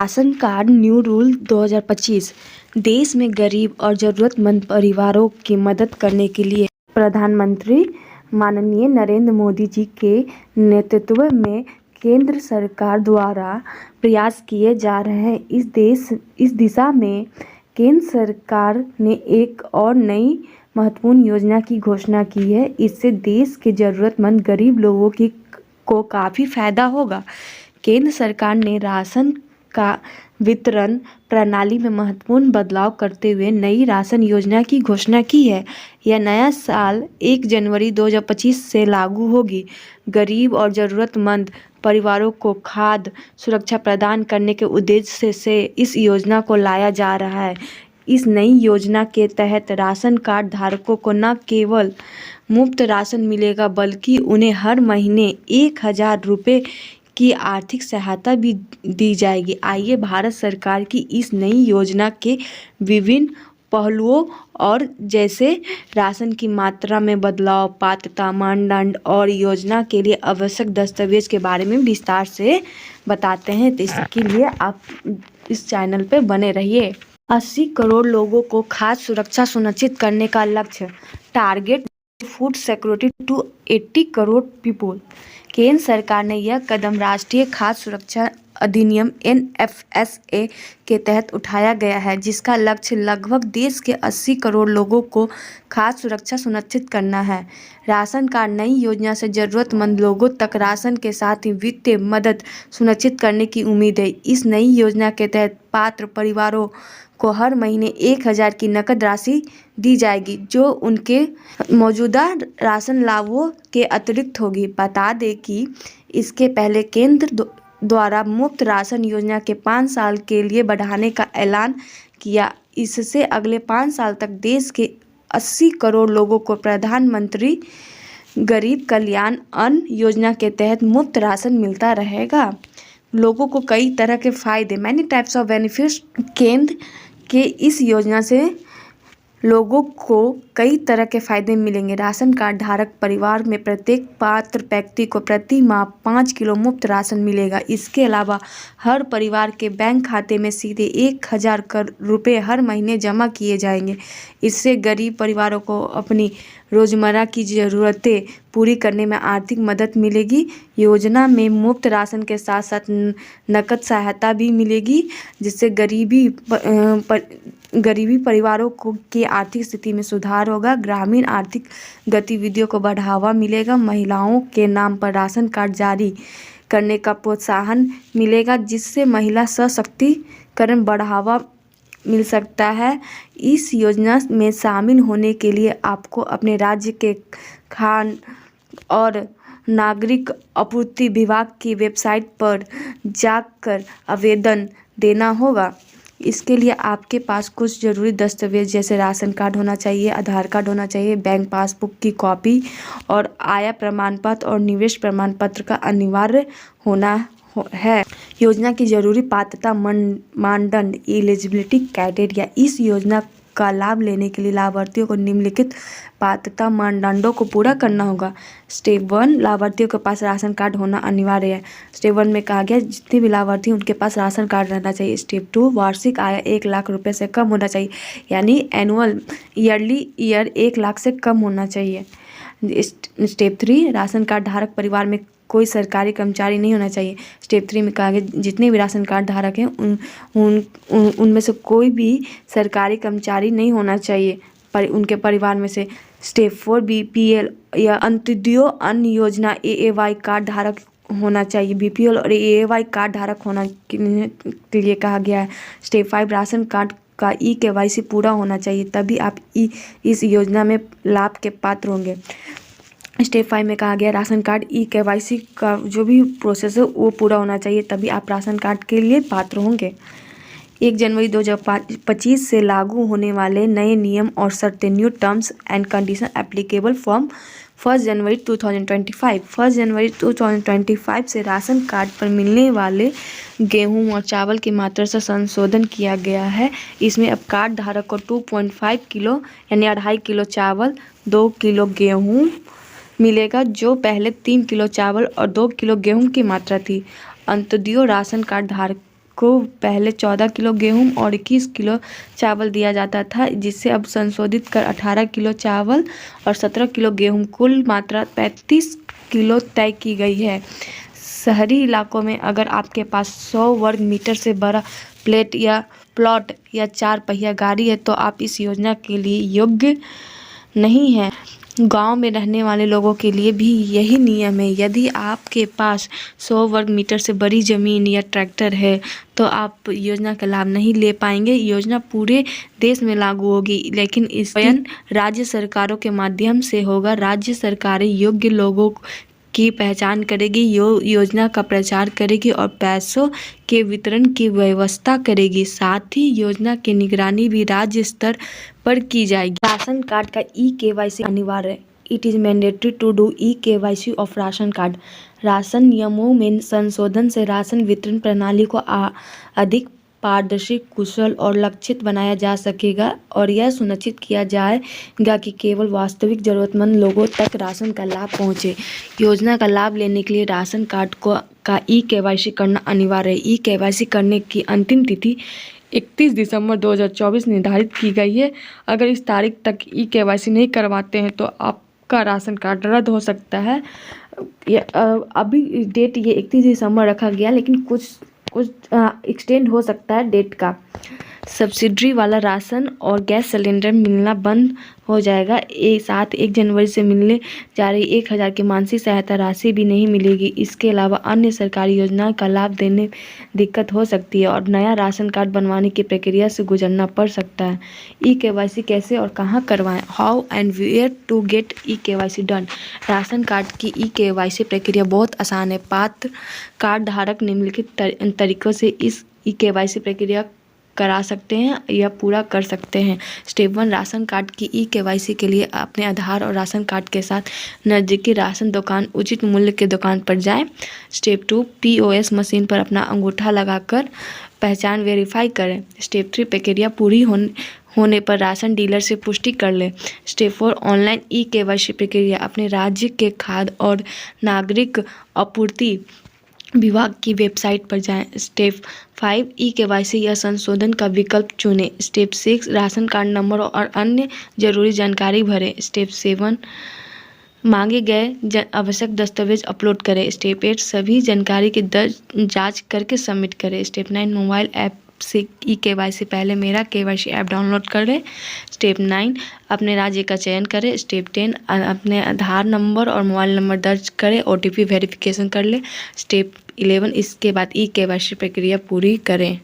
Ration card new rule 2025 देश में गरीब और ज़रूरतमंद परिवारों की मदद करने के लिए प्रधानमंत्री माननीय नरेंद्र मोदी जी के नेतृत्व में केंद्र सरकार द्वारा प्रयास किए जा रहे हैं। इस दिशा में केंद्र सरकार ने एक और नई महत्वपूर्ण योजना की घोषणा की है। इससे देश के ज़रूरतमंद गरीब लोगों को काफ़ी फायदा होगा। केंद्र सरकार ने राशन का वितरण प्रणाली में महत्वपूर्ण बदलाव करते हुए नई राशन योजना की घोषणा की है। यह नया साल 1 जनवरी 2025 से लागू होगी। गरीब और ज़रूरतमंद परिवारों को खाद्य सुरक्षा प्रदान करने के उद्देश्य से इस योजना को लाया जा रहा है। इस नई योजना के तहत राशन कार्ड धारकों को न केवल मुफ्त राशन मिलेगा बल्कि उन्हें हर महीने 1,000 रुपये की आर्थिक सहायता भी दी जाएगी। आइए भारत सरकार की इस नई योजना के विभिन्न पहलुओं और जैसे राशन की मात्रा में बदलाव, पात्रता मानदंड और योजना के लिए आवश्यक दस्तावेज के बारे में विस्तार से बताते हैं। तो इसके लिए आप इस चैनल पे बने रहिए। 80 करोड़ लोगों को खाद्य सुरक्षा सुनिश्चित करने का लक्ष्य, target food security to 80 crore people. केंद्र सरकार ने यह कदम राष्ट्रीय खाद्य सुरक्षा अधिनियम NFSA के तहत उठाया गया है, जिसका लक्ष्य लगभग देश के 80 करोड़ लोगों को खाद्य सुरक्षा सुनिश्चित करना है। राशन कार्ड नई योजना से ज़रूरतमंद लोगों तक राशन के साथ ही वित्तीय मदद सुनिश्चित करने की उम्मीद है। इस नई योजना के तहत पात्र परिवारों को हर महीने 1,000 की नकद राशि दी जाएगी, जो उनके मौजूदा राशन लाभों के अतिरिक्त होगी। बता दें कि इसके पहले केंद्र द्वारा मुफ्त राशन योजना के 5 साल के लिए बढ़ाने का ऐलान किया। इससे अगले 5 साल तक देश के 80 करोड़ लोगों को प्रधानमंत्री गरीब कल्याण अन्न योजना के तहत मुफ्त राशन मिलता रहेगा। लोगों को कई तरह के फ़ायदे, मैनी टाइप्स ऑफ बेनिफिट्स। केंद्र के इस योजना से लोगों को कई तरह के फ़ायदे मिलेंगे। राशन कार्ड धारक परिवार में प्रत्येक पात्र व्यक्ति को प्रति माह 5 किलो मुफ्त राशन मिलेगा। इसके अलावा हर परिवार के बैंक खाते में सीधे 1,000 रुपये हर महीने जमा किए जाएंगे। इससे गरीब परिवारों को अपनी रोज़मर्रा की ज़रूरतें पूरी करने में आर्थिक मदद मिलेगी। योजना में मुफ्त राशन के साथ साथ नकद सहायता भी मिलेगी, जिससे गरीबी परिवारों की आर्थिक स्थिति में सुधार होगा। ग्रामीण आर्थिक गतिविधियों को बढ़ावा मिलेगा। महिलाओं के नाम पर राशन कार्ड जारी करने का प्रोत्साहन मिलेगा, जिससे महिला सशक्तिकरण बढ़ावा मिल सकता है। इस योजना में शामिल होने के लिए आपको अपने राज्य के खाद्य और नागरिक आपूर्ति विभाग की वेबसाइट पर जाकर आवेदन देना होगा। इसके लिए आपके पास कुछ ज़रूरी दस्तावेज जैसे राशन कार्ड होना चाहिए, आधार कार्ड होना चाहिए, बैंक पासबुक की कॉपी और आय प्रमाण पत्र और निवेश प्रमाण पत्र का अनिवार्य होना है। योजना की जरूरी पात्रता मानदंड, एलिजिबिलिटी क्राइटेरिया। इस योजना का लाभ लेने के लिए लाभार्थियों को निम्नलिखित पात्रता मानदंडों को पूरा करना होगा। स्टेप 1, लाभार्थियों के पास राशन कार्ड होना अनिवार्य है। स्टेप 1 में कहा गया जितने भी लाभार्थी हैं उनके पास राशन कार्ड रहना चाहिए। स्टेप 2, वार्षिक आय 1 लाख रुपये से कम होना चाहिए, यानी ईयरली 1 लाख से कम होना चाहिए। स्टेप 3, राशन कार्ड धारक परिवार में कोई सरकारी कर्मचारी नहीं होना चाहिए। स्टेप 3 में कहा गया जितने भी राशन कार्ड धारक हैं उनमें से कोई भी सरकारी कर्मचारी नहीं होना चाहिए पर उनके परिवार में से। स्टेप 4, BPL या अंत्योदय अन्न योजना AAY कार्ड धारक होना चाहिए। BPL और AAY कार्ड धारक होना के लिए कहा गया है। स्टेप 5, राशन कार्ड का eKYC पूरा होना चाहिए, तभी आप इस योजना में लाभ के पात्र होंगे। स्टेप 5 में कहा गया राशन कार्ड eKYC का जो भी प्रोसेस है वो पूरा होना चाहिए, तभी आप राशन कार्ड के लिए पात्र होंगे। 1 जनवरी 2025 से लागू होने वाले नए नियम और शर्तें, new terms and condition applicable from 1 जनवरी 2025। 1 जनवरी 2025 से राशन कार्ड पर मिलने वाले गेहूं और चावल की मात्रा से संशोधन किया गया है। इसमें अब कार्ड धारक को 2.5 किलो यानी 2.5 किलो चावल, 2 किलो गेहूँ मिलेगा, जो पहले 3 किलो चावल और 2 किलो गेहूं की मात्रा थी। अंत्योदय राशन कार्ड धारक को पहले 14 किलो गेहूं और 21 किलो चावल दिया जाता था, जिसे अब संशोधित कर 18 किलो चावल और 17 किलो गेहूं, कुल मात्रा 35 किलो तय की गई है। शहरी इलाकों में अगर आपके पास 100 वर्ग मीटर से बड़ा प्लॉट या 4 पहिया गाड़ी है तो आप इस योजना के लिए योग्य नहीं है। गांव में रहने वाले लोगों के लिए भी यही नियम है। यदि आपके पास 100 वर्ग मीटर से बड़ी ज़मीन या ट्रैक्टर है तो आप योजना का लाभ नहीं ले पाएंगे। योजना पूरे देश में लागू होगी, लेकिन इसकी राज्य सरकारों के माध्यम से होगा। राज्य सरकारें योग्य लोगों की पहचान करेगी, योजना का प्रचार करेगी और पैसों के वितरण की व्यवस्था करेगी। साथ ही योजना की निगरानी भी राज्य स्तर पर की जाएगी। राशन कार्ड का ई-केवाईसी अनिवार्य है। It is mandatory to do e KYC of ration card. Ration नियमों में संशोधन से राशन वितरण प्रणाली को अधिक पारदर्शी, कुशल और लक्षित बनाया जा सकेगा और यह सुनिश्चित किया जाएगा कि केवल वास्तविक ज़रूरतमंद लोगों तक राशन का लाभ पहुंचे। योजना का लाभ लेने के लिए राशन कार्ड का ई-केवाईसी करना अनिवार्य है। ई-केवाईसी करने की अंतिम तिथि 31 दिसंबर 2024 निर्धारित की गई है। अगर इस तारीख तक ई-केवाईसी नहीं करवाते हैं तो आपका राशन कार्ड रद्द हो सकता है। अभी डेट ये 31 दिसंबर रखा गया, लेकिन कुछ एक्सटेंड हो सकता है डेट का। सब्सिडी वाला राशन और गैस सिलेंडर मिलना बंद हो जाएगा। साथ 1 जनवरी से मिलने जा रही 1000 की मानसिक सहायता राशि भी नहीं मिलेगी। इसके अलावा अन्य सरकारी योजनाओं का लाभ देने दिक्कत हो सकती है और नया राशन कार्ड बनवाने की प्रक्रिया से गुजरना पड़ सकता है। ई-केवाईसी कैसे और कहाँ करवाएं? How and where to get e KYC done. Ration card की ई-केवाईसी प्रक्रिया बहुत आसान है। पात्र कार्ड धारक निम्नलिखित तरीकों से इस ई-केवाईसी प्रक्रिया करा सकते हैं या पूरा कर सकते हैं। स्टेप 1, राशन कार्ड की ई-केवाईसी के लिए अपने आधार और राशन कार्ड के साथ नज़दीकी राशन दुकान उचित मूल्य के दुकान पर जाएं। स्टेप 2, POS मशीन पर अपना अंगूठा लगाकर पहचान वेरीफाई करें। स्टेप 3, प्रक्रिया पूरी होने पर राशन डीलर से पुष्टि कर लें। स्टेप 4, ऑनलाइन ई-केवाईसी प्रक्रिया अपने राज्य के खाद्य और नागरिक आपूर्ति विभाग की वेबसाइट पर जाएं। स्टेप 5, ई-केवाईसी या संशोधन का विकल्प चुनें। स्टेप 6, राशन कार्ड नंबर और अन्य जरूरी जानकारी भरें। स्टेप 7, मांगे गए आवश्यक दस्तावेज अपलोड करें। स्टेप 8, सभी जानकारी की जांच करके सबमिट करें। स्टेप 9, मोबाइल ऐप से ई-केवाईसी पहले मेरा केवाईसी ऐप डाउनलोड करें। स्टेप 9, अपने राज्य का चयन करें। स्टेप 10, अपने आधार नंबर और मोबाइल नंबर दर्ज करें। OTP वेरिफिकेशन कर लें। स्टेप 11, इसके बाद ई-केवाईसी प्रक्रिया पूरी करें।